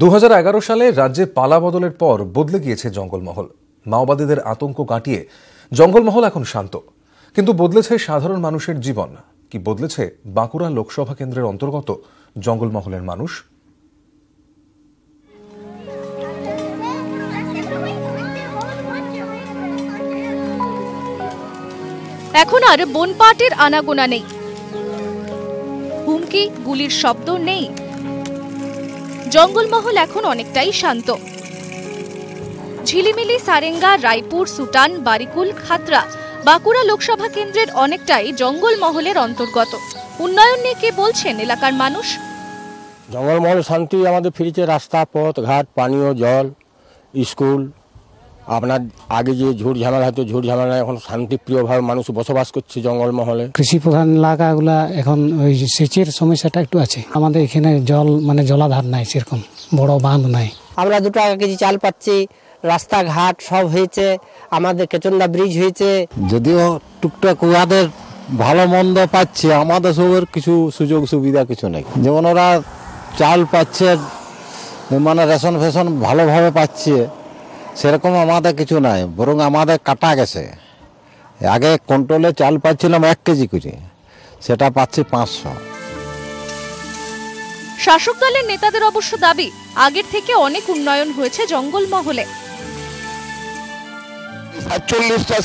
2011 সালে রাজ্যে পালা বদলের পর বদলে গিয়েছে জঙ্গলমহল। মাওবাদীদের আতঙ্ক কাটিয়ে জঙ্গলমহল এখন শান্ত, কিন্তু বদলেছে সাধারণ মানুষের জীবন। কি বদলেছে বাঁকুড়া লোকসভা কেন্দ্রের অন্তর্গত জঙ্গলমহলের মানুষ? এখন আর বনপাটের আনাগোনা নেই, হুমকি গুলির শব্দ নেই। জঙ্গলমহল এখন অনেকটাই শান্ত। ঝিলিমিলি, সারেঙ্গা, রায়পুর, সুটান, বারিকুল, খাতড়া বাঁকুড়া লোকসভা কেন্দ্রের অনেকটাই জঙ্গলমহলের অন্তর্গত। উন্নয়ন নিয়ে কে বলছেন এলাকার মানুষ? জঙ্গলমহল শান্তি আমাদের ফিরেছে, রাস্তা, পথ, ঘাট, পানীয় জল, স্কুল। আপনার আগে যে ঝুট ঝামেলা হতো, ঝুট ঝামেলা এখন শান্তিপ্রিয়ভাবে মানুষ বসবাস করছে জঙ্গলমহলে। কৃষি প্রধান এলাকাগুলা এখন ওই সেচের সমস্যাটা একটু আছে। আমাদের এখানে জল জলাধার নাই, সেরকম বড় বাঁধ নাই। আমরা 2 টাকা কেজি চাল পাচ্ছি, রাস্তাঘাট সব হয়েছে, আমাদের কেচন্ডা ব্রিজ হয়েছে। যদিও টুকটাক ওদের ভালো মন্দ পাচ্ছে, আমাদের সবের কিছু সুযোগ সুবিধা কিছু নেই। যেমন ওরা চাল পাচ্ছে, রেশন ফেশন ভালোভাবে পাচ্ছে, সেরকম আমাদের কিছু নাই, বরং আমাদের কাটা গেছে। আগে কন্ট্রোলে চাল পাচ্ছিলাম 1 কেজি করে, সেটা পাচ্ছি 500। শাসক দলের নেতাদের অবশ্য দাবি, আগের থেকে অনেক উন্নয়ন হয়েছে জঙ্গলমহলে। ৪৭টা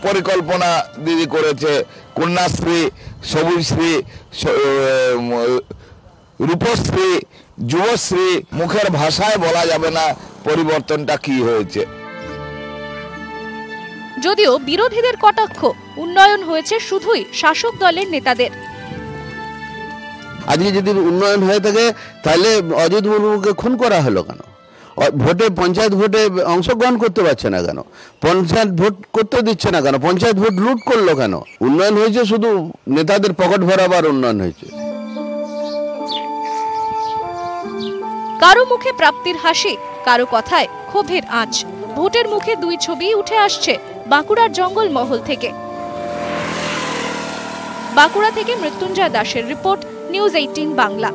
পরিকল্পনা দিদি করেছে, কন্যাশ্রী, সবুজশ্রী, রূপশ্রী, যুবশ্রী। মুখের ভাষায় বলা যাবে না পরিবর্তনটা কি হয়েছে। যদিও বিরোধীদের কটাক্ষ, উন্নয়ন হয়েছে শুধুই শাসক দলের নেতাদের। আজকে যদি উন্নয়ন হয়ে থাকে তাহলে অজিত মুর্মুকে খুন করা হলো কেন? ভোটে, পঞ্চায়েত ভোটে অংশগ্রহণ করতে পারছে না কেন? পঞ্চায়েত ভোট করতে দিচ্ছে না কেন? পঞ্চায়েত ভোট লুট করলো কেন? উন্নয়ন হয়েছে শুধু নেতাদের পকেট ভরাবার উন্নয়ন হয়েছে। কারো মুখে প্রাপ্তির হাসি, কারো কথায় ক্ষোভের আঁচ। ভোটের মুখে 2 ছবি উঠে আসছে বাঁকুড়ার জঙ্গলমহল থেকে। বাঁকুড়া থেকে মৃত্যুঞ্জয় দাসের রিপোর্ট, নিউজ 18 বাংলা।